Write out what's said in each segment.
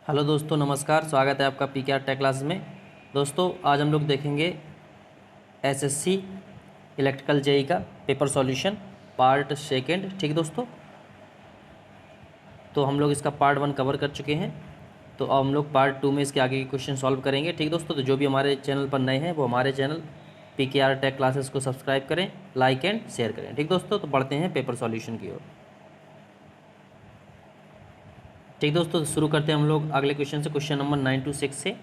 Hello दोस्तों, नमस्कार। स्वागत है आपका पीकेआर टेक क्लास में। दोस्तों, आज हम लोग देखेंगे एसएससी इलेक्ट्रिकल जेई का पेपर सॉल्यूशन पार्ट सेकंड। ठीक दोस्तों, तो हम लोग इसका पार्ट 1 कवर कर चुके हैं। तो अब हम लोग पार्ट 2 में इसके आगे के क्वेश्चन सॉल्व करेंगे। ठीक दोस्तों, तो जो भी हमारे चैनल पर नए हैं वो हमारे चैनल पीकेआर टेक क्लासेस को सब्सक्राइब करें, लाइक एंड शेयर करें। ठीक दोस्तों, तो बढ़ते हैं पेपर सॉल्यूशन की ओर। ठीक दोस्तों, शुरू करते हैं हम लोग अगले क्वेश्चन से, क्वेश्चन नंबर 9 to 6 से।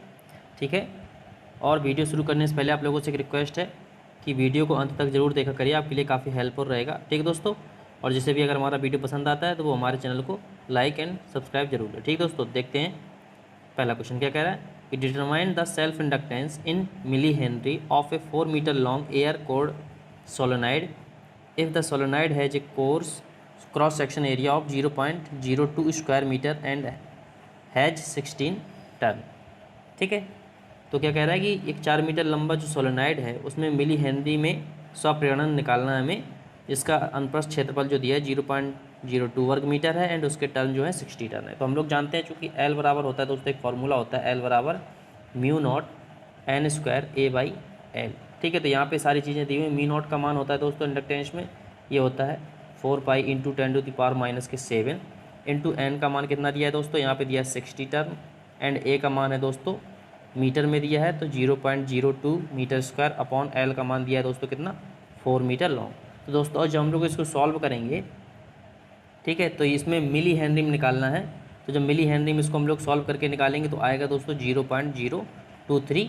ठीक है, और वीडियो शुरू करने से पहले आप लोगों से एक रिक्वेस्ट है कि वीडियो को अंत तक जरूर देखा करिए, आपके लिए काफ़ी हेल्पफुल रहेगा। ठीक है दोस्तों, और जिसे भी अगर हमारा वीडियो पसंद आता है तो वो हमारे चैनल को लाइक एंड सब्सक्राइब जरूर करें। ठीक दोस्तों, देखते हैं पहला क्वेश्चन क्या कह रहा है कि determine the self inductance in milli henry of a 4 metre long air cored solenoid if the solenoid has a course cross section area of 0.02 square metre and has 16 turn. ठीक है, तो क्या कह रहा है कि एक 4 मीटर लंबा जो सोलेनाइड है उसमें मिली हेनरी में स्वप्रेरणन निकालना है हमें। इसका अनुप्रस्थ क्षेत्रफल जो दिया है 0.02 वर्ग मीटर है एंड उसके टर्न जो है 60 टर्न है। तो हम लोग जानते हैं चूँकि एल बराबर होता है दोस्तों, एक फार्मूला होता है एल बराबर mu not an square A by L. ठीक है, तो यहाँ पे सारी चीज़ें दी हुई। म्यू नॉट का मान होता है दोस्तों इंडक्टेंस में, ये होता है 4 पाई इंटू 10⁻⁻⁷ इंटू एन का मान कितना दिया है दोस्तों, यहाँ पे दिया है 60 टर्न एंड ए का मान है दोस्तों मीटर में दिया है तो 0.02 मीटर स्क्वायर अपॉन एल का मान दिया है दोस्तों कितना 4 मीटर लॉन्ग। तो दोस्तों और जब हम लोग इसको सॉल्व करेंगे, ठीक है, तो इसमें मिली हेनरी में निकालना है। तो जब मिली हेनरी में इसको हम लोग सॉल्व करके निकालेंगे तो आएगा दोस्तों 0.023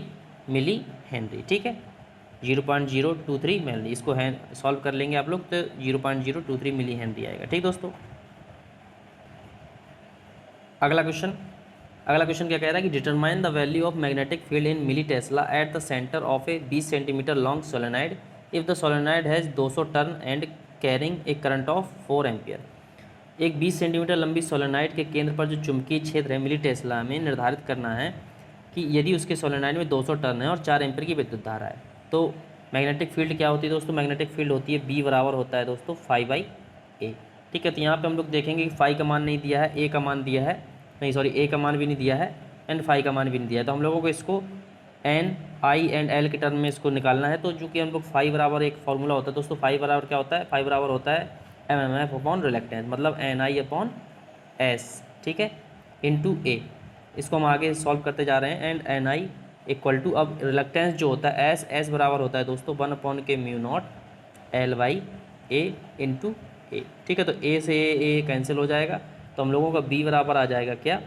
मिली हेनरी। ठीक है, 0.023 मिली, इसको सॉल्व कर लेंगे आप लोग तो 0.023 मिली हेनरी आएगा। ठीक दोस्तों, अगला क्वेश्चन क्या कह रहा है कि determine the value of magnetic field in milli tesla at the centre of a 20 centimetre long solenoid if the solenoid has 200 turn and carrying a current of 4 ampere. एक 20 सेंटीमीटर लंबी सोलेनाइड के केंद्र पर जो चुंबकीय क्षेत्र है मिली टेस्ला में निर्धारित करना है कि यदि उसके सोलेनाइड में 200 टर्न है और 4 एम्पियर की विद्युत धारा है तो मैग्नेटिक फील्ड क्या होती है दोस्तों। मैग्नेटिक फील्ड होती है बी बराबर होता है दोस्तों फाइव बाई ए। ठीक है, तो यहाँ पे हम लोग देखेंगे कि फाई का मान नहीं दिया है, ए का मान दिया है, नहीं सॉरी ए का मान भी नहीं दिया है एंड फाई का मान भी नहीं दिया है। तो हम लोगों को इसको एन आई एंड एल के टर्म में इसको निकालना है। तो चूँकि हम लोग फाई बराबर एक फार्मूला होता है दोस्तों, फाई बराबर क्या होता है, फाई बराबर होता है M M F upon reluctance, मतलब एन आई अपॉन एस। ठीक है, इंटू ए। इसको हम आगे सॉल्व करते जा रहे हैं and N I equal to, अब रिलेक्टेंस जो होता है एस बराबर होता है दोस्तों 1 अपॉन के mu naught L by A into A. ठीक है, तो ए से ए कैंसिल हो जाएगा तो हम लोगों का बी बराबर आ जाएगा क्या,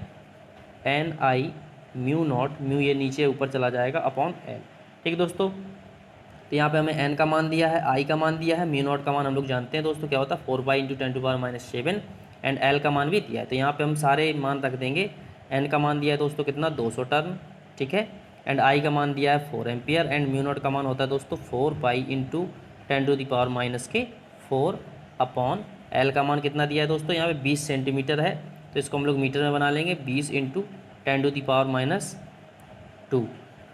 एन आई म्यू नॉट, म्यू ये नीचे ऊपर चला जाएगा अपॉन एल। ठीक है दोस्तों, तो यहाँ पे हमें एन का मान दिया है, आई का मान दिया है, म्यू नॉट का मान हम लोग जानते हैं दोस्तों क्या होता है 4 बाई इंटू 10⁻⁷ एंड एल का मान भी दिया है। तो यहाँ पे हम सारे मान रख देंगे। एन का मान दिया है दोस्तों कितना 200 टर्न, ठीक है, एंड आई का मान दिया है 4 एम्पियर एंड म्यू नॉट का मान होता है दोस्तों 4 पाई इंटू 10⁻⁻⁴ अपॉन एल का मान कितना दिया है दोस्तों, यहाँ पे 20 सेंटीमीटर है तो इसको हम लोग मीटर में बना लेंगे 20 इंटू 10⁻²।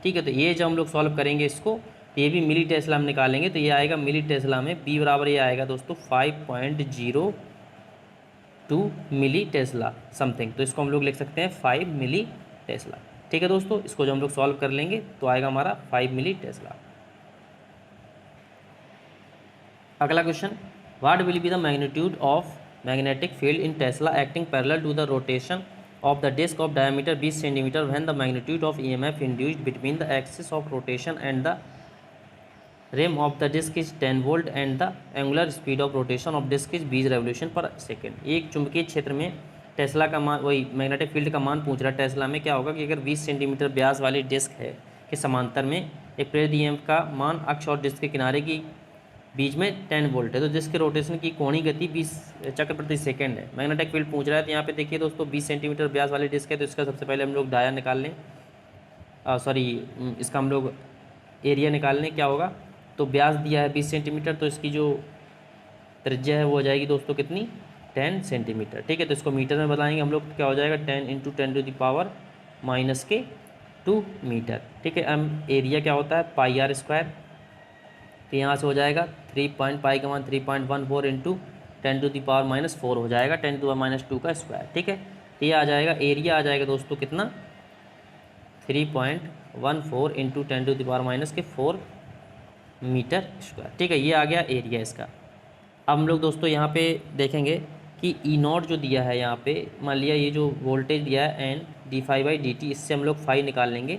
ठीक है, तो ये जब हम लोग सॉल्व करेंगे इसको, ये भी मिली टेस्ला में निकालेंगे तो ये आएगा मिली टेस्ला में बी बराबर ये आएगा दोस्तों 5.02 मिली टेस्ला समथिंग। तो इसको हम लोग लिख सकते हैं 5 मिली टेस्ला। ठीक है दोस्तों, इसको जब हम लोग सॉल्व कर लेंगे तो आएगा हमारा 5 मिली टेस्ला। अगला question, what will be the magnitude of magnetic field in tesla acting parallel to the rotation of the disk of diameter 20 cm when the magnitude of EMF induced between the axis of rotation and the rim of the disk is 10 volt and the angular speed of rotation of disk is 20 revolution per second। एक चुंबकीय क्षेत्र में Tesla का मान, वही magnetic field का मान पूछ रहा है। टेस्ला में क्या होगा कि अगर 20 सेंटीमीटर व्यास वाली डिस्क है के समांतर में एक प्रेरित EMF का मान अक्ष और डिस्क के किनारे की बीच में 10 वोल्ट है तो जिसके रोटेशन की कोणीय गति 20 चक्र प्रति सेकंड है। मैग्नेटिक फील्ड पूछ रहा है तो यहाँ पे देखिए दोस्तों 20 सेंटीमीटर व्यास वाली डिस्क है तो इसका सबसे पहले हम लोग डाया निकाल लें, इसका हम लोग एरिया निकाल लें। क्या होगा, तो व्यास दिया है 20 सेंटीमीटर तो इसकी जो त्रिज्या है वो हो जाएगी दोस्तों कितनी 10 सेंटीमीटर। ठीक है, तो इसको मीटर में बताएंगे हम लोग, क्या हो जाएगा 10 इंटू 10⁻⁻²। ठीक है, एरिया क्या होता है पाई आर स्क्वायर, तो यहाँ से हो जाएगा 3 पाई का मान 3.14 इंटू 10⁻⁻⁴ हो जाएगा 10⁻² का स्क्वायर। ठीक है, तो ये आ जाएगा, एरिया आ जाएगा दोस्तों कितना, 3.14 इंटू 10⁻⁻⁴ मीटर स्क्वायर। ठीक है, ये आ गया एरिया इसका। अब हम लोग दोस्तों यहाँ पे देखेंगे कि ई नॉट जो दिया है यहाँ पे, मान लिया ये जो वोल्टेज दिया है एन d∅/dt, इससे हम लोग फाई निकाल लेंगे।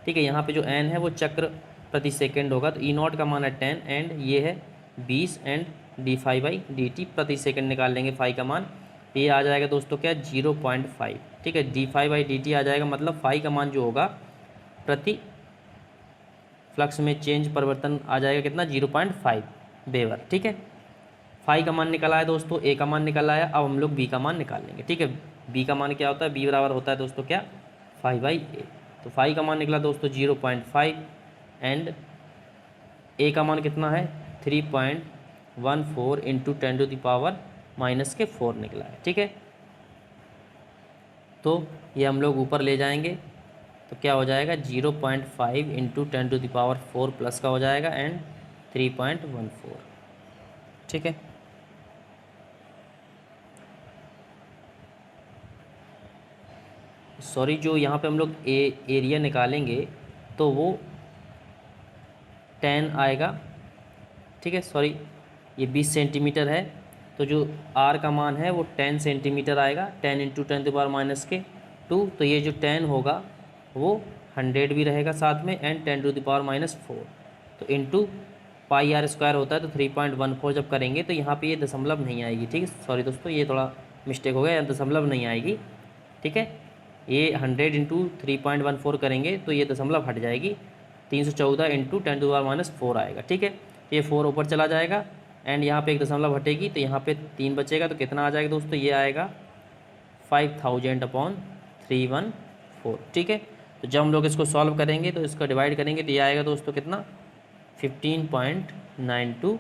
ठीक है, यहाँ पे जो एन है वो चक्र प्रति सेकंड होगा, तो ई नॉट का मान है 10 एंड ये है 20 एंड d∅/dt प्रति सेकंड निकाल लेंगे फाई का मान। ये आ जाएगा दोस्तों क्या, 0.5। ठीक है, d∅/dt आ जाएगा, मतलब फाई का मान जो होगा प्रति फ्लक्स में चेंज परिवर्तन आ जाएगा कितना, 0.5 वेबर। ठीक है, फाई का मान निकल आया दोस्तों, ए का मान निकल आया। अब हम लोग बी का मान निकाल लेंगे। ठीक है, बी का मान क्या होता है, बी बराबर होता है दोस्तों क्या, φ/a। तो फाई का मान निकला दोस्तों 0.5 एंड ए का मान कितना है, 3.14 इंटू 10⁻⁻⁴ निकला है। ठीक है, तो ये हम लोग ऊपर ले जाएंगे तो क्या हो जाएगा, 0.5 इंटू 10⁻⁴ प्लस का हो जाएगा एंड 3.14। ठीक है, सॉरी, जो यहाँ पे हम लोग एरिया निकालेंगे तो वो 10 आएगा। ठीक है, सॉरी, ये 20 सेंटीमीटर है, तो जो आर का मान है वो 10 सेंटीमीटर आएगा, 10 इंटू 10⁻⁻²। तो ये जो 10 होगा वो 100 भी रहेगा साथ में एंड 10⁻⁻⁴, तो इंटू πr² होता है, तो 3.14 जब करेंगे तो यहाँ पे ये दशमलव नहीं आएगी। ठीक है, सॉरी दोस्तों, ये थोड़ा मिस्टेक हो गया, यहाँ दशमलव नहीं आएगी। ठीक है, ये 100 इंटू 3.14 करेंगे तो ये दशमलव हट जाएगी, 314 इंटू 10⁻⁻⁴ आएगा। ठीक है, तो ये 4 ऊपर चला जाएगा एंड यहाँ पे एक दशमलव हटेगी, तो यहाँ पे 3 बचेगा, तो कितना आ जाएगा दोस्तों, ये आएगा 5000/314। ठीक है, तो जब हम लोग इसको सॉल्व करेंगे तो इसको डिवाइड करेंगे तो ये आएगा दोस्तों कितना, 15.92।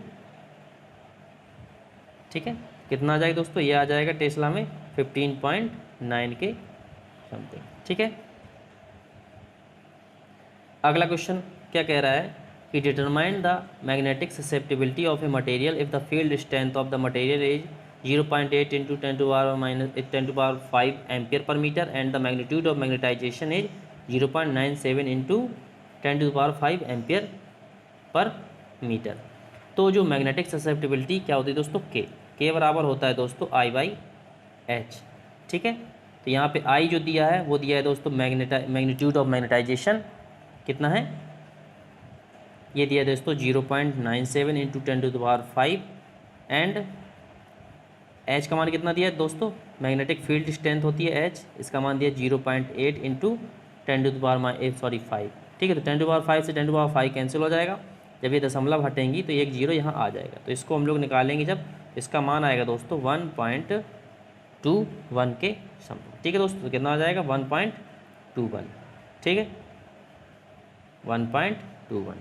ठीक है, कितना आ जाएगा दोस्तों, ये आ जाएगा टेस्ला में 15.9 के समथिंग। ठीक है, अगला क्वेश्चन क्या कह रहा है कि determine the magnetic susceptibility of a material if the field strength of the material is 0.8 into 10⁻⁵ ampere per metre and the magnitude of magnetization is 0.97 into 10⁵ ampere per metre. तो जो मैग्नेटिक ससेप्टिबिलिटी क्या होती है दोस्तों, के बराबर होता है दोस्तों I/H। ठीक है, तो यहाँ पे I जो दिया है वो दिया है दोस्तों मैग्नीट्यूड ऑफ मैग्नेटाइजेशन कितना है, ये दिया है दोस्तों 0.97 इंटू 10⁵ एंड H का मान कितना दिया है दोस्तों, मैग्नेटिक फील्ड स्ट्रेंथ होती है H, इसका मान दिया 0.8 इंटू 10⁻⁵। ठीक है, तो 10⁵ से 10⁵ कैंसिल हो जाएगा, जब ये दशमलव हटेंगी तो एक जीरो यहाँ आ जाएगा, तो इसको हम लोग निकालेंगे जब, इसका मान आएगा दोस्तों 1.21 के समथिंग। ठीक है दोस्तों, तो कितना आ जाएगा 1.21। ठीक है, 1.21।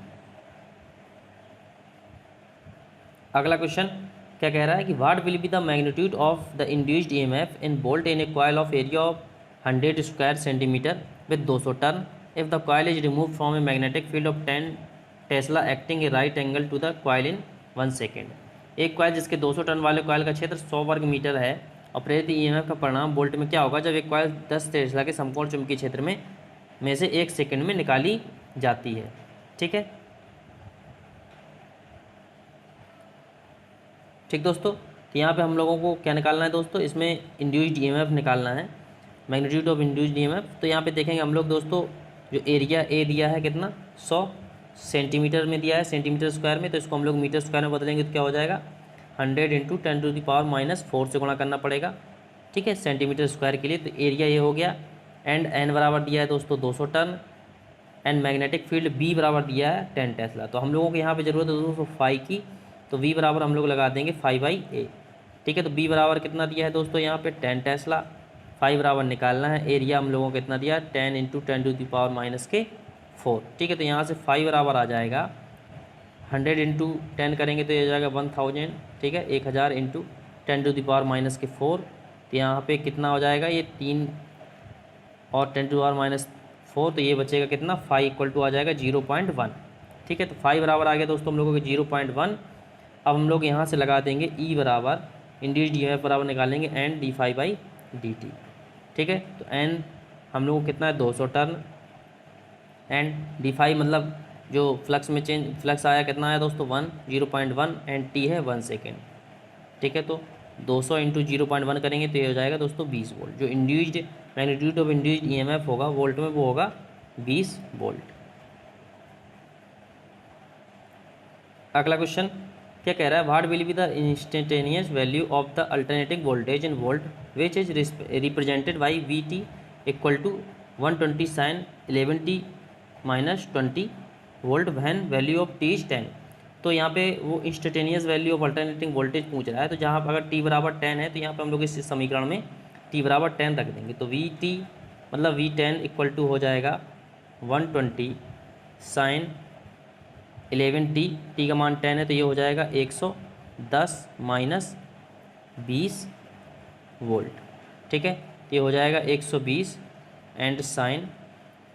अगला क्वेश्चन क्या कह रहा है कि what will be the magnitude of the induced EMF in volt in a coil of area of 100 square centimetre with 200 turn if the coil is remove from a magnetic field of 10 tesla acting a right angle to the coil in 1 second. एक coil जिसके 200 ton वाले coil का क्षेत्र 100 वर्ग metre है और प्रेरित EMF का परिणाम वोल्ट में क्या होगा जब एक कॉइल 10 टेस्ला के समकोण चुंबकीय क्षेत्र में से 1 सेकंड में निकाली जाती है। ठीक है, ठीक दोस्तों, तो यहाँ पे हम लोगों को क्या निकालना है दोस्तों, इसमें इंड्यूस्ड ईएमएफ निकालना है, मैग्नीट्यूड ऑफ इंड्यूस्ड ईएमएफ। तो यहाँ पे देखेंगे हम लोग दोस्तों, जो एरिया ए दिया है कितना 100 सेंटीमीटर में दिया है, सेंटीमीटर स्क्वायर में, तो इसको हम लोग मीटर स्क्वायर में बदलेंगे तो क्या हो जाएगा 100 इंटू 10⁻⁻⁴ से गुणा करना पड़ेगा। ठीक है, सेंटीमीटर स्क्वायर के लिए, तो एरिया ये हो गया एंड एन बराबर दिया है दोस्तों 200 turn and magnetic field B बराबर दिया है 10 टेस्ला। तो हम लोगों को यहाँ पे ज़रूरत है दोस्तों फाई की, तो वी बराबर हम लोग लगा देंगे φ/a। ठीक है, तो बी बराबर कितना दिया है दोस्तों यहाँ पे 10 टेस्ला, फाई बराबर निकालना है, एरिया हम लोगों को कितना दिया 10 इंटू 10⁻⁻⁴। ठीक है, तो यहाँ से फाई बराबर आ जाएगा 100 इंटू 10 करेंगे तो ये हो जाएगा 1000। ठीक है, 1000 इंटू 10⁻⁻⁴, तो यहाँ पे कितना हो जाएगा ये 3 और 10⁻⁻⁴, तो ये बचेगा कितना फाई इक्वल टू आ जाएगा 0.1। ठीक है, तो फाई बराबर आ गया दोस्तों हम लोगों के 0.1। अब हम लोग यहाँ से लगा देंगे ई बराबर इंड्यूस्ड ईएमएफ बराबर निकालेंगे एंड d∅/dt। ठीक ठीक है। तो एन हम लोग को कितना है 200 टर्न, एंड डी5 मतलब जो फ्लक्स में चेंज फ्लक्स आया कितना आया दोस्तों 0.1 एंड टी है 1 सेकेंड। ठीक है, तो 200 इंटू 0.1 करेंगे तो ये हो जाएगा दोस्तों 20 वोल्ट। जो induced magnitude of induced EMF होगा वोल्ट में वो होगा 20 वोल्ट। अगला क्वेश्चन क्या कह रहा है, what will be the instantaneous value of the alternating voltage in volt which is represented by V T equal to 120 sine 11t minus 20 volt when value of T is 10। तो यहाँ पे वो instantaneous value of alternating voltage पूछ रहा है। तो जहाँ पर अगर t बराबर 10 है तो यहाँ पर हम लोग इस समीकरण में t बराबर 10 रख देंगे। तो वी टी मतलब V10 इक्वल टू हो जाएगा 120 साइन 11t, टी का मान 10 है तो ये हो जाएगा 110 माइनस 20 वोल्ट। ठीक है, ये हो जाएगा 120 एंड साइन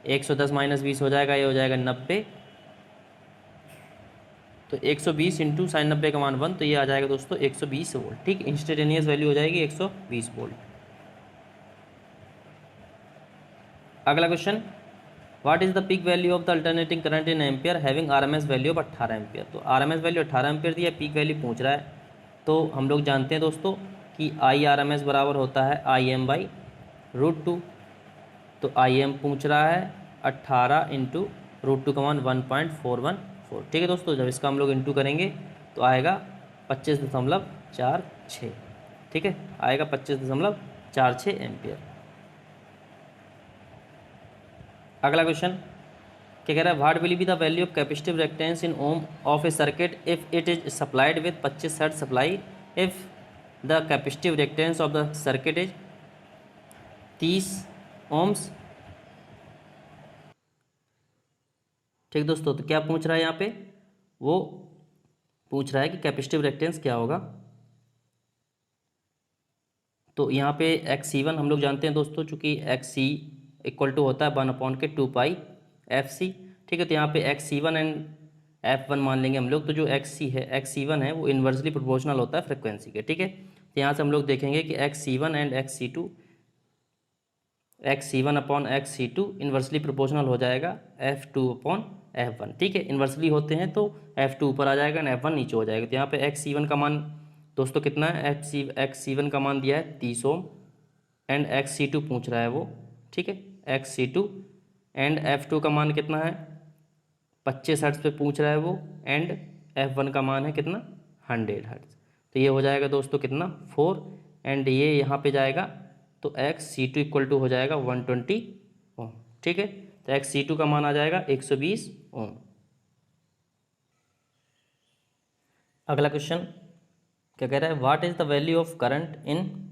110 माइनस 20 हो जाएगा, ये हो जाएगा 90। तो 120 इंटू साइन 90 का मान 1, तो ये आ जाएगा दोस्तों 120 वोल्ट। ठीक, इंस्टेंटेनियस वैल्यू हो जाएगी 120 वोल्ट। अगला question, what is the peak value of the alternating current in ampere having RMS value of 18 ampere. तो आरएमएस वैल्यू 18 एम्पियर दिया, पीक वैल्यू पूछ रहा है। तो हम लोग जानते हैं दोस्तों कि आई आर एम एस बराबर होता है आई एम बाई √2। तो आई एम पूछ रहा है 18 इंटू √2 का मान 1.414। ठीक है दोस्तों, जब इसका हम लोग इंटू करेंगे तो आएगा 25.46। ठीक है, आएगा 25.46 एम्पियर। अगला क्वेश्चन क्या कह रहा है, what will be the value of capacitive reactance in ohm of a circuit if it is supplied with 25 hertz supply if the capacitive reactance of the circuit is 30 ohms. ठीक दोस्तों, तो क्या पूछ रहा है यहाँ पे, वो पूछ रहा है कि कैपेसिटिव रिएक्टेंस क्या होगा। तो यहाँ पे XC1 हम लोग जानते हैं दोस्तों, चूँकि XC इक्वल टू होता है 1/2π/FC। ठीक है, तो यहाँ पे XC1 एंड F1 मान लेंगे हम लोग। तो जो XC1 है वो इन्वर्सली प्रोपोर्शनल होता है फ्रिक्वेंसी के। ठीक है, तो यहाँ से हम लोग देखेंगे कि XC1 and XC1/XC2 inversely proportional हो जाएगा F2/F1। ठीक है, इन्वर्सली होते हैं तो F2 ऊपर आ जाएगा एंड F1 नीचे हो जाएगा। तो यहाँ पे XC1 का मान दोस्तों कितना है, XC1 का मान दिया है 30 ओम एंड XC2 पूछ रहा है वो। ठीक है, XC2 एंड F2 का मान कितना है 25 हर्ट्ज पे पूछ रहा है वो, एंड F1 का मान है कितना 100 हर्ट्ज। तो ये हो जाएगा दोस्तों कितना 4, एंड ये यहाँ पे जाएगा तो XC2 इक्वल टू हो जाएगा 120 ओम। ठीक है, तो XC2 का मान आ जाएगा 120 ओम। अगला क्वेश्चन क्या कह रहा है, what is the value of current in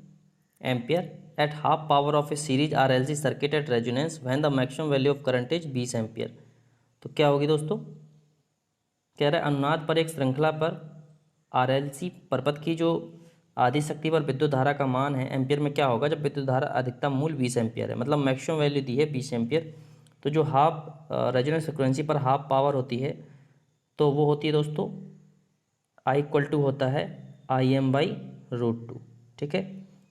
ampere at half power of a series RLC circuit at resonance when the maximum value of current is 20 ampere. तो क्या होगी दोस्तों, कह रहा है अनुनाद पर एक श्रृंखला पर RLC परपथ की जो आधी शक्ति पर विद्युत धारा का मान है एम्पियर में क्या होगा जब विद्युत धारा अधिकतम मूल्य 20 एम्पियर है। मतलब मैक्सिमम वैल्यू दी है 20 एम्पियर। तो जो हाफ रेजोनेंस फ्रिक्वेंसी पर हाफ पावर होती है तो वो होती है दोस्तों I इक्वल टू होता है IM/√2। ठीक है,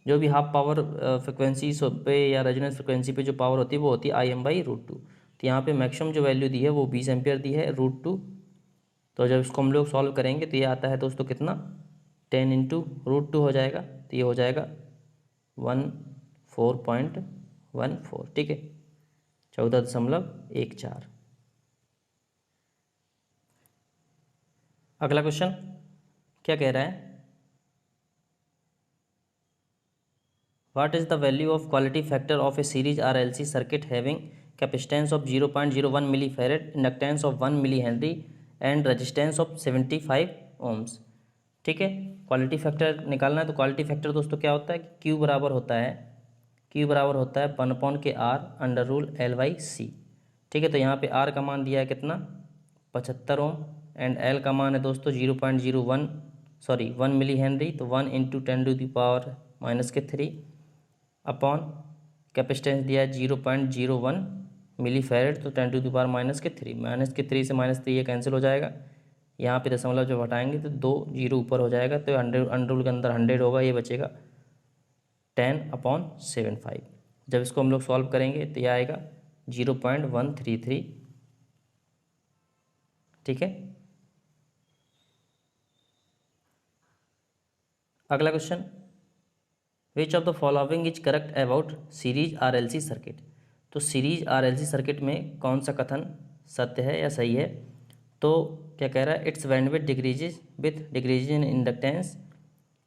जो भी हाफ पावर फ्रिक्वेंसी पे या रेजोनेंस फ्रिक्वेंसी पे जो पावर होती है वो होती है IM/√2। तो यहाँ पे मैक्सिमम जो वैल्यू दी है वो 20 एम्पियर दी है √2। तो जब इसको हम लोग सॉल्व करेंगे तो ये आता है दोस्तों कितना 10 इंटू √2 हो जाएगा। तो ये हो जाएगा 14.14। ठीक है, 14.14। अगला क्वेश्चन क्या कह रहा है, what is the value of quality factor of a series RLC circuit having capacitance of 0.01 milli farad, inductance of 1 milli henry and resistance of 75 ohms. ठीक है, क्वालिटी फैक्टर निकालना है। तो क्वालिटी फैक्टर दोस्तों क्या होता है कि Q बराबर होता है 1/(R)(L/C)। ठीक है, तो यहाँ पे R का मान दिया है कितना 75 ओम एंड L का मान है दोस्तों 1 मिली हेनरी। तो 1 इंटू 10⁻³ अपॉन कैपेसिटेंस दिया है 0.01 मिली फैरेड। तो 10⁻³ -3 से -3 ये कैंसिल हो जाएगा। यहाँ पे दशमलव जब हटाएंगे तो 2 जीरो ऊपर हो जाएगा। तो अंडर रूल के अंदर 100 होगा, ये बचेगा 10/75। जब इसको हम लोग सॉल्व करेंगे तो यह आएगा 0.133। ठीक है, अगला question, which of the following is correct about series RLC circuit. तो सीरीज आरएलसी सर्किट में कौन सा कथन सत्य है या सही है। तो क्या कह रहा है, its bandwidth decreases with decrease in inductance,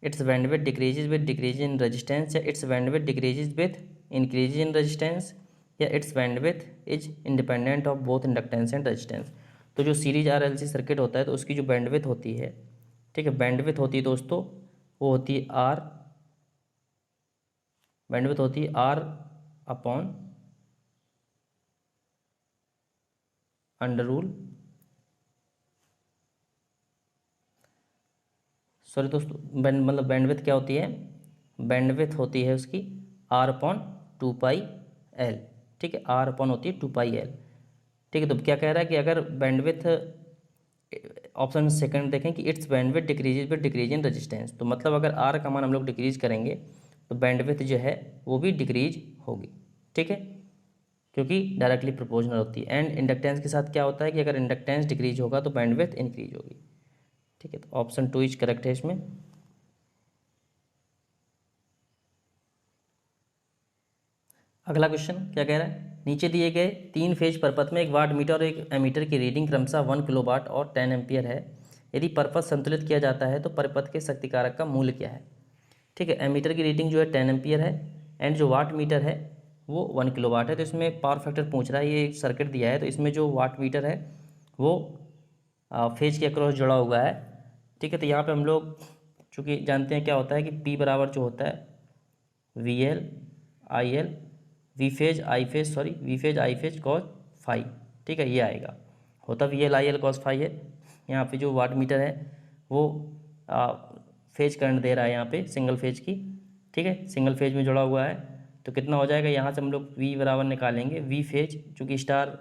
its bandwidth decreases with decrease in resistance, या its bandwidth decreases with increase in resistance, या its bandwidth is independent of both inductance and resistance. तो जो सीरीज आरएलसी सर्किट होता है तो उसकी जो bandwidth होती है, ठीक है, बैंडविड्थ होती है दोस्तों, वो होती है आर, बैंडविड्थ होती है R upon under root, sorry दोस्तों, मतलब बैंडविड्थ क्या होती है, बैंडविड्थ होती है उसकी आर अपॉन 2πl। ठीक है, आर अपॉन होती है 2πl। ठीक है, तो क्या कह रहा है कि अगर बैंडविड्थ, ऑप्शन सेकंड देखें कि it's bandwidth decreases with decrease in resistance, तो मतलब अगर आर का मान हम लोग डिक्रीज करेंगे तो बैंडविड्थ जो है वो भी डिक्रीज होगी। ठीक है, क्योंकि डायरेक्टली प्रोपोर्शनल होती है। एंड इंडक्टेंस के साथ क्या होता है कि अगर इंडक्टेंस डिक्रीज होगा तो बैंडविड्थ इंक्रीज होगी। ठीक है, तो ऑप्शन 2 इज करेक्ट है इसमें। अगला क्वेश्चन क्या कह रहा है, नीचे दिए गए 3 फेज परपथ में एक वाट मीटर और एक एमीटर की रीडिंग क्रमशः 1 किलोवाट और 10 एम्पियर है। यदि परपथ संतुलित किया जाता है तो परपथ के शक्ति कारक का मूल्य क्या है। ठीक है, एमीटर की रीडिंग जो है 10 एम्पियर है एंड जो वाट मीटर है वो 1 किलोवाट है। तो इसमें पावर फैक्टर पूछ रहा है, ये एक सर्किट दिया है तो इसमें जो वाट मीटर है वो फेज के अक्रॉस जुड़ा हुआ है। ठीक है, तो यहाँ पे हम लोग चूँकि जानते हैं क्या होता है कि P बराबर जो होता है VL IL V phase I phase cos phi. ठीक है, ये आएगा, होता VL IL कॉस फाई है। यहाँ पे जो वाट मीटर है वो फेज करंट दे रहा है यहाँ पे सिंगल फेज की। ठीक है, सिंगल फेज में जुड़ा हुआ है तो कितना हो जाएगा, यहाँ से हम लोग V बराबर निकालेंगे, वी फेज चूँकि स्टार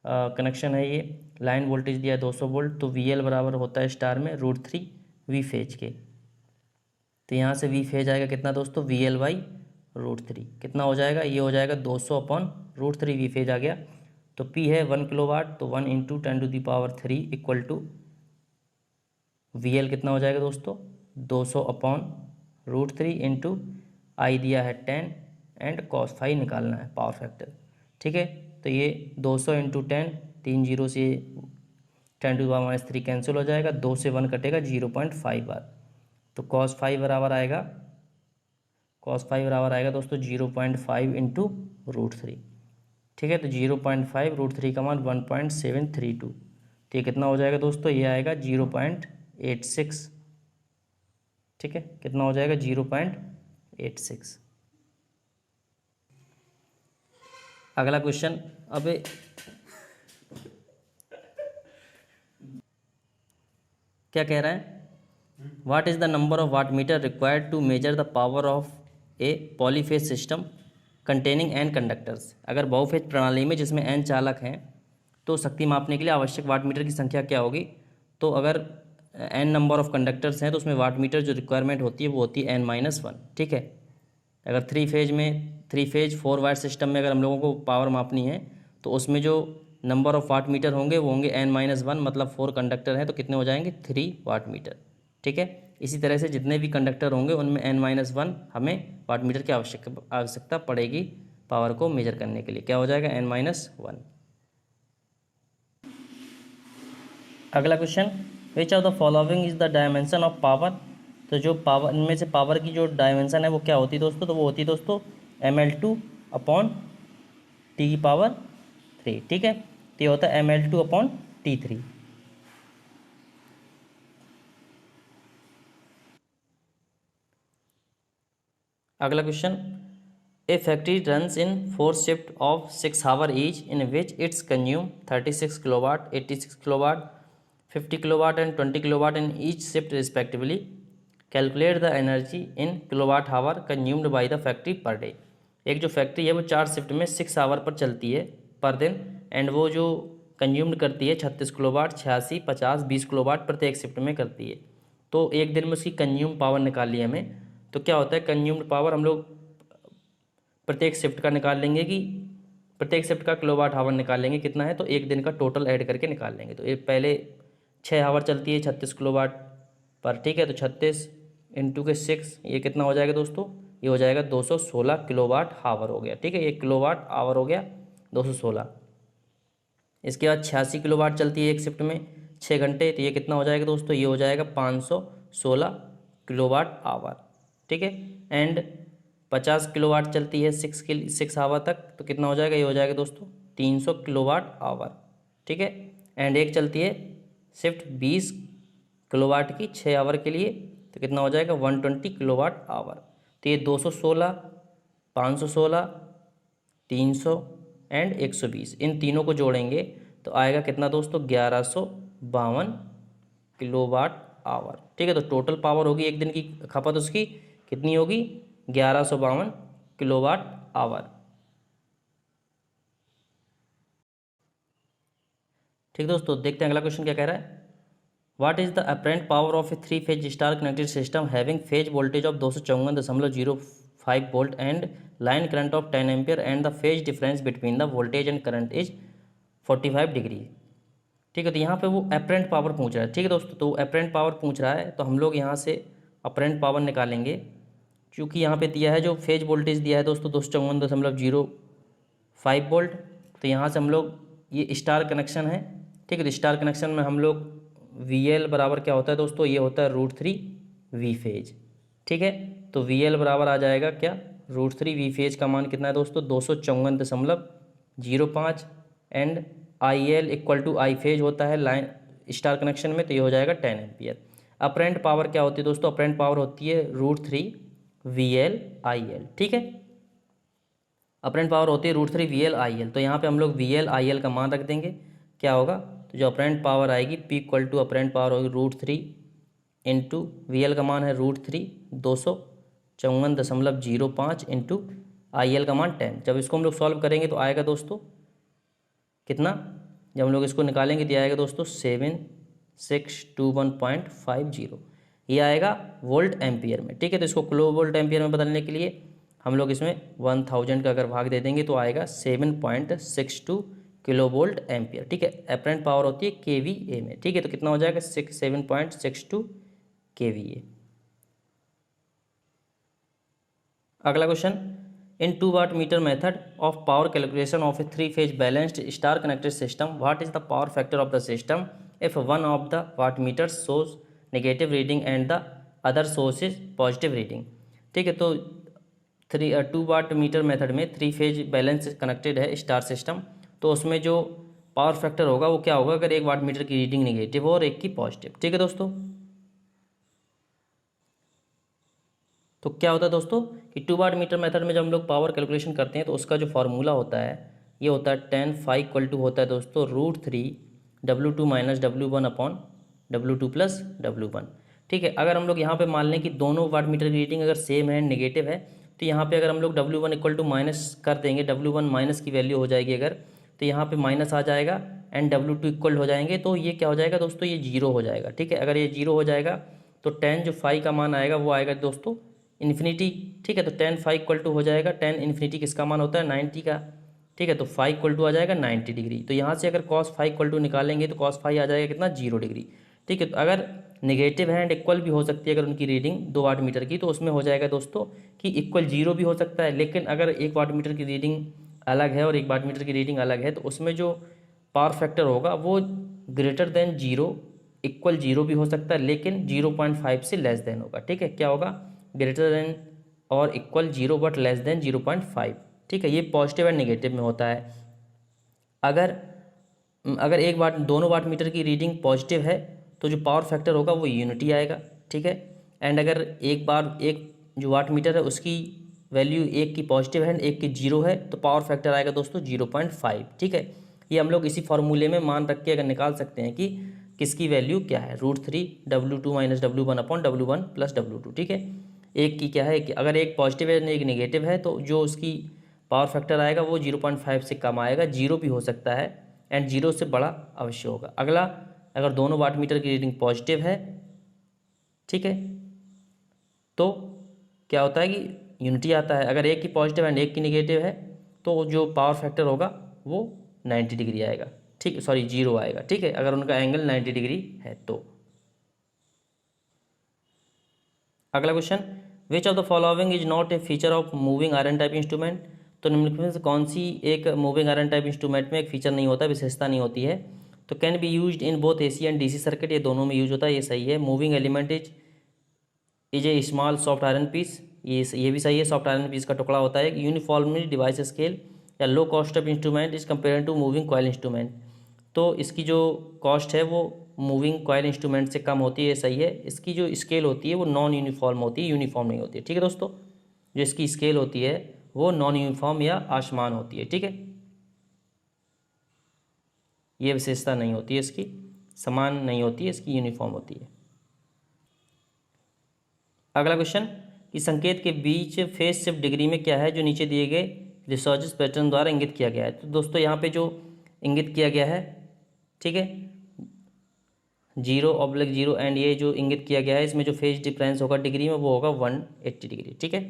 कनेक्शन है, ये लाइन वोल्टेज दिया है 200 वोल्ट, तो VL बराबर होता है स्टार में √3 वी फेज के। तो यहाँ से वी फेज आएगा कितना दोस्तों, VL/√3 कितना हो जाएगा, ये हो जाएगा 200 अपॉन √3 वी फेज आ गया। तो P है 1 किलोवाट, तो 1 × 10⁻³ इक्वल टू VL कितना हो जाएगा दोस्तों, 200 अपॉन √3 इंटू आई दिया है 10 एंड cos फाई निकालना है पावर फैक्टर। ठीक है, तो ये 200 × 10, 3 जीरो से 10⁻³ कैंसिल हो जाएगा, 2 से 1 कटेगा 0.5 बार, तो cos फाई बराबर आएगा दोस्तों 0.5 इंटू √3। ठीक है, तो 0.5 √3 का मान 1.732, तो ये कितना हो जाएगा दोस्तों, ये आएगा 0.86। ठीक है, कितना हो जाएगा 0.86। अगला क्वेश्चन, अब क्या कह रहा है, what is the number of watt meter required to measure the power of a polyphase system containing N conductors. अगर बहुफेज प्रणाली में जिसमें एन चालक हैं तो शक्ति मापने के लिए आवश्यक वाट मीटर की संख्या क्या होगी। तो अगर एन नंबर ऑफ कंडक्टर्स हैं तो उसमें वाट मीटर जो रिक्वायरमेंट होती है वो होती है n-1। ठीक है, अगर थ्री फेज 4 वायर सिस्टम में अगर हम लोगों को पावर मापनी है तो उसमें जो नंबर ऑफ वाट मीटर होंगे वो होंगे n-1, मतलब 4 कंडक्टर हैं तो कितने हो जाएंगे 3 वाट मीटर। ठीक है, इसी तरह से जितने भी कंडक्टर होंगे उनमें n-1 हमें वाट मीटर की आवश्यकता पड़ेगी पावर को मेजर करने के लिए। क्या हो जाएगा n-1। अगला question, which of the following is the dimension of power. तो जो पावर, इनमें से पावर की जो डायमेंशन है वो क्या होती है दोस्तों, तो वो होती है दोस्तों ml2 अपॉन T⁻3। ठीक है, तो ये होता है ml2 अपॉन T3। अगला question, a factory runs in 4 shift of 6 hour each in which its consume 36 kilowatt, 86 kilowatt, 50 kilowatt and 20 kilowatt in each shift respectively. Calculate the energy in kilowatt hour consumed by the factory per day. एक जो factory है वो 4 shift में 6 our पर चलती है पर दिन, एंड वो जो कंज्यूम्ड करती है 36 किलोवाट, 86, 50, 20 किलोवाट प्रत्येक शिफ्ट में करती है। तो एक दिन में उसकी कंज्यूम पावर निकाली हमें, तो क्या होता है कंज्यूम्ड पावर हम लोग प्रत्येक शिफ्ट का निकाल लेंगे कि प्रत्येक शिफ्ट का किलोवाट आवर निकाल लेंगे कितना है, तो एक दिन का टोटल ऐड करके निकाल लेंगे। तो ये पहले 6 आवर चलती है 36 किलोवाट पर, ठीक है। तो 36 इंटू के 6 ये कितना हो जाएगा दोस्तों, ये हो जाएगा 216 किलोवाट आवर हो गया, ठीक है। ये किलोवाट आवर हो गया 216। इसके बाद 86 किलोवाट चलती है एक शिफ्ट में 6 घंटे, तो ये कितना हो जाएगा दोस्तों, ये हो जाएगा 516 किलोवाट आवर, ठीक है। एंड 50 किलोवाट चलती है 6 आवर तक, तो कितना हो जाएगा, ये हो जाएगा दोस्तों 300 किलोवाट आवर, ठीक है। एंड एक चलती है शिफ्ट 20 किलोवाट की 6 आवर के लिए, तो कितना हो जाएगा 120 किलोवाट आवर। तो ये 216, 516, 300 एंड 120 इन तीनों को जोड़ेंगे तो आएगा कितना दोस्तों, 1152 किलोवाट आवर, ठीक है। तो टोटल पावर होगी एक दिन की खपत उसकी कितनी होगी, 1152 किलोवाट आवर, ठीक दोस्तों। देखते हैं अगला क्वेश्चन क्या कह रहा है। What is the apparent power of a 3 phase star connected system having phase voltage of 254.05 volt and line current of 10 ampere and the phase difference between the voltage and current is 45 degree, ठीक है। तो यहाँ पे वो apparent power पूछ रहा है, ठीक है दोस्तों। तो अपरेंट पावर पूछ रहा है तो हम लोग यहाँ से अपरेंट पावर निकालेंगे, क्योंकि यहाँ पे दिया है जो फेज वोल्टेज दिया है दोस्तों 254.05 वोल्ट। तो यहाँ से हम लोग ये स्टार कनेक्शन है, ठीक है। तो स्टार कनेक्शन में हम लोग VL बराबर क्या होता है दोस्तों, ये होता है √3 V फेज, ठीक है। तो VL बराबर आ जाएगा क्या, √3 V फेज का मान कितना है दोस्तों 254.05 and IL equal to I phase होता है लाइन स्टार कनेक्शन में, तो ये हो जाएगा 10 एम्पियर। अपरेंट पावर क्या होती है दोस्तों, अपरेंट पावर होती है √3 VL IL, ठीक है। अपरेंट पावर होती है √3 VL IL। तो यहाँ पे हम लोग VL IL का मान रख देंगे, क्या होगा, तो जो अपरेंट पावर आएगी P equal to apparent power होगी √3 इंटू VL का मान है √3 254.05 इंटू IL का मान 10। जब इसको हम लोग सॉल्व करेंगे तो आएगा दोस्तों कितना, जब हम लोग इसको निकालेंगे तो आएगा दोस्तों 7621.50, ये आएगा वोल्ट एम्पियर में, ठीक है। तो इसको किलो वोल्ट एम्पियर में बदलने के लिए हम लोग इसमें 1000 का अगर भाग दे देंगे तो आएगा 7.62 किलो वोल्ट एम्पियर, ठीक है। अपरेंट पावर होती है KVA में, ठीक है। तो कितना हो जाएगा 7.62 KVA। अगला question, in 2 watt meter method of power calculation of a 3 phase balanced star connected system, what is the power factor of the system if one of the watt meter shows negative reading and the other source is positive reading, ठीक है। तो 2 watt meter method में 3 phase balance connected है star system, तो उसमें जो power factor होगा वो क्या होगा, अगर एक वाट मीटर की रीडिंग निगेटिव हो और एक की पॉजिटिव, ठीक है दोस्तों। तो क्या होता है दोस्तों कि 2 वाट मीटर मेथड में जब हम लोग पावर कैलकुलेशन करते हैं तो उसका जो फार्मूला होता है ये होता है tan phi इक्वल टू होता है दोस्तों √3 W2 minus W1 upon W2 plus W1, ठीक है। अगर हम लोग यहाँ पे मान लें कि दोनों वाट मीटर की रीडिंग अगर सेम है नेगेटिव है, तो यहाँ पे अगर हम लोग W1 इक्वल टू माइनस कर देंगे, W1 माइनस की वैल्यू हो जाएगी अगर, तो यहाँ पे माइनस आ जाएगा एंड W2 इक्वल हो जाएंगे, तो ये क्या हो जाएगा दोस्तों, ये 0 हो जाएगा, ठीक है। अगर ये 0 हो जाएगा तो tan जो phi का मान आएगा वो आएगा दोस्तों इन्फिनिटी, ठीक है। तो tan phi इक्वल टू हो जाएगा, tan इन्फिनिटी किसका मान होता है 90 का, ठीक है। तो phi इक्वल टू आ जाएगा 90 डिग्री। तो यहाँ से अगर cos phi इक्वल टू निकालेंगे तो cos phi आ जाएगा कितना 0 डिग्री, ठीक है। तो अगर नेगेटिव है एंड इक्वल भी हो सकती है अगर उनकी रीडिंग 2 वाट मीटर की, तो उसमें हो जाएगा दोस्तों कि इक्वल 0 भी हो सकता है, लेकिन अगर 1 वाट मीटर की रीडिंग अलग है और 1 वाट मीटर की रीडिंग अलग है तो उसमें जो पावर फैक्टर होगा वो ग्रेटर देन 0 इक्वल 0 भी हो सकता है, लेकिन 0.5 से लेस देन होगा, ठीक है। क्या होगा, ग्रेटर देन और इक्वल 0 बट लेस देन 0.5, ठीक है। ये पॉजिटिव एंड नेगेटिव में होता है। अगर एक वाट दोनों वाट मीटर की रीडिंग पॉजिटिव है तो जो पावर फैक्टर होगा वो यूनिटी आएगा, ठीक है। एंड अगर एक जो वाट मीटर है उसकी वैल्यू एक की पॉजिटिव है एक की 0 है तो पावर फैक्टर आएगा दोस्तों 0.5, ठीक है। ये हम लोग इसी फॉर्मूले में मान रख के अगर निकाल सकते हैं कि किसकी वैल्यू क्या है, √3 W2 minus W1 upon W1 plus W2, ठीक है। एक की क्या है कि अगर एक पॉजिटिव है एक नेगेटिव है तो जो उसकी पावर फैक्टर आएगा वो 0.5 से कम आएगा, 0 भी हो सकता है एंड 0 से बड़ा अवश्य होगा। अगला, अगर दोनों वाट मीटर की रीडिंग पॉजिटिव है, ठीक है, तो क्या होता है कि यूनिटी आता है। अगर एक की पॉजिटिव एंड एक की निगेटिव है तो जो पावर फैक्टर होगा वो 90 डिग्री आएगा, ठीक, सॉरी 0 आएगा, ठीक है, अगर उनका एंगल 90 डिग्री है तो। अगला question, which of the following is not a feature of moving iron type instrument. तो निम्नलिखित में से कौन सी एक मूविंग आयरन टाइप इंस्ट्रूमेंट में एक फीचर नहीं होता, विशेषता नहीं होती है। तो can be used in both AC and DC circuit, ये दोनों में यूज होता है, ये सही है। Moving element is a small soft iron piece, ये भी सही है, सॉफ्ट आयरन पीस का टुकड़ा होता है। यूनिफॉर्मली डिवाइस स्केल या low cost of instrument is compare to moving coil instrument, तो इसकी जो कॉस्ट है वो मूविंग कॉइल इंस्ट्रूमेंट से कम होती है, सही है। इसकी जो स्केल होती है वो नॉन यूनिफॉर्म होती है, यूनिफॉर्म नहीं होती है, ठीक है दोस्तों। जो इसकी स्केल होती है वो नॉन यूनिफॉर्म या आसमान होती है, ठीक है, ये विशेषता नहीं होती है इसकी, समान नहीं होती है इसकी, यूनिफॉर्म होती है। अगला क्वेश्चन, कि संकेत के बीच फेज शिफ्ट डिग्री में क्या है जो नीचे दिए गए रिसर्च पैटर्न द्वारा इंगित किया गया है। तो दोस्तों यहाँ पे जो इंगित किया गया है, ठीक है, 0/0 एंड ये जो इंगित किया गया है इसमें जो फेज डिफरेंस होगा डिग्री में वो होगा 180 डिग्री, ठीक है।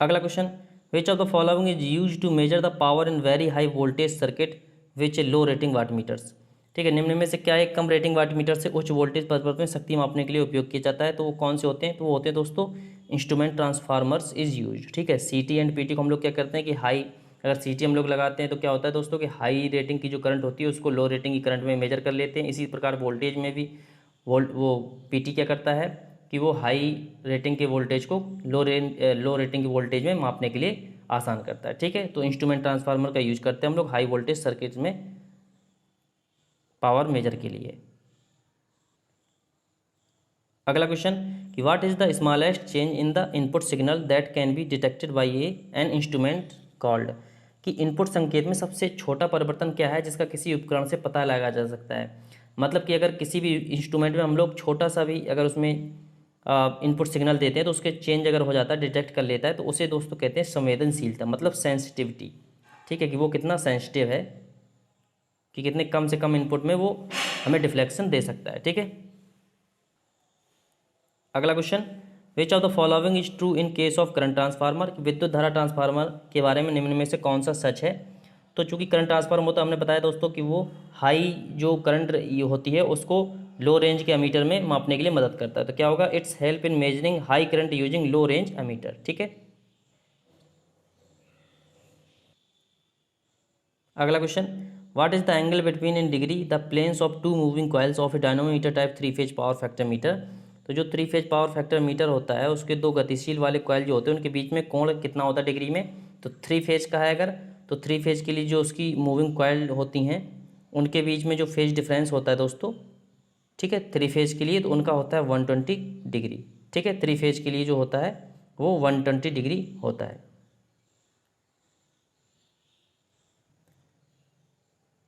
अगला question, which of the following is use to measure the power in very high voltage circuit which a low rating watt meters, ठीक है, निम्न में से क्या है कम रेटिंग वाट मीटर से उच्च वोल्टेज परिपथ में शक्ति मापने के लिए उपयोग किया जाता है। तो वो कौन से होते हैं, तो वो होते हैं दोस्तों इंस्ट्रूमेंट ट्रांसफार्मर्स इज यूज, ठीक है। सीटी एंड पीटी को हम लोग क्या करते हैं कि हाई, अगर सीटी हम लोग लगाते हैं तो क्या होता है दोस्तों कि हाई रेटिंग की जो करंट होती है उसको लो रेटिंग की करंट में मेजर कर लेते हैं। इसी प्रकार वोल्टेज में भी वो पीटी क्या करता है कि वो हाई रेटिंग के वोल्टेज को लो रेटिंग की वोल्टेज में मापने के लिए आसान करता है, ठीक है। तो इंस्ट्रूमेंट ट्रांसफार्मर का यूज करते हैं हम लोग हाई वोल्टेज सर्किट में पावर मेजर के लिए। अगला क्वेश्चन, कि what is the smallest change in the input signal that can be detected by an instrument called, कि इनपुट संकेत में सबसे छोटा परिवर्तन क्या है जिसका किसी उपकरण से पता लगाया जा सकता है। मतलब कि अगर किसी भी इंस्ट्रूमेंट में हम लोग छोटा सा भी अगर उसमें इनपुट सिग्नल देते हैं तो उसके चेंज अगर हो जाता है, डिटेक्ट कर लेता है, तो उसे दोस्तों कहते हैं संवेदनशीलता, मतलब सेंसिटिविटी, ठीक है, कि वो कितना सेंसिटिव है, कि कितने कम से कम इनपुट में वो हमें डिफ्लेक्शन दे सकता है, ठीक है। अगला question, which of the following is true in case of current transformer, विद्युत धारा ट्रांसफार्मर के बारे में निम्न में से कौन सा सच है। तो चूंकि करंट ट्रांसफार्मर होता है, हमने बताया दोस्तों कि वो हाई जो करंट होती है उसको लो रेंज के एमीटर में मापने के लिए मदद करता है। तो क्या होगा, it's help in measuring high current using low range ammeter, ठीक है। अगला question, what is the angle between in degree the planes of two moving coils of a dynamometer type 3 phase power factor meter. तो जो 3 phase power factor metre होता है उसके दो गतिशील वाले कॉइल जो होते हैं उनके बीच में कोण कितना होता है डिग्री में। तो 3 फेज का है अगर, तो 3 फेज के लिए जो उसकी मूविंग कॉइल होती हैं उनके बीच में जो फेज डिफरेंस होता है दोस्तों, ठीक है, 3 फेज के लिए तो उनका होता है 120 डिग्री, ठीक है, 3 फेज के लिए जो होता है वो 120 डिग्री होता है,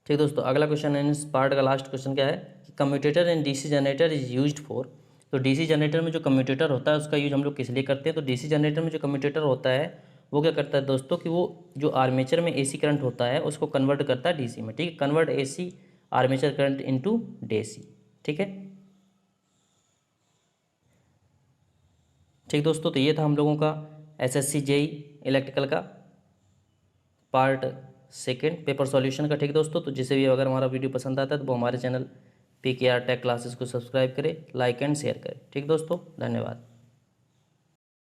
ठीक दोस्तों। अगला क्वेश्चन है इस पार्ट का लास्ट क्वेश्चन क्या है, कि commutator in DC generator is used for. तो डीसी जनरेटर में जो कम्यूटेटर होता है उसका यूज हम लोग किस लिए करते हैं। तो डीसी जनरेटर में जो कम्यूटेटर होता है वो क्या करता है दोस्तों कि वो जो आर्मेचर में एसी करंट होता है उसको कन्वर्ट करता है डीसी में, ठीक है, convert AC armature current into DC, ठीक है। ठीक दोस्तों, तो ये था हम लोगों का एसएससी जेई इलेक्ट्रिकल का पार्ट सेकेंड पेपर सॉल्यूशन का, ठीक दोस्तों। तो जिसे भी अगर हमारा वीडियो पसंद आता है तो वो हमारे चैनल PKR टेक क्लासेस को सब्सक्राइब करें, लाइक एंड शेयर करें, ठीक दोस्तों, धन्यवाद।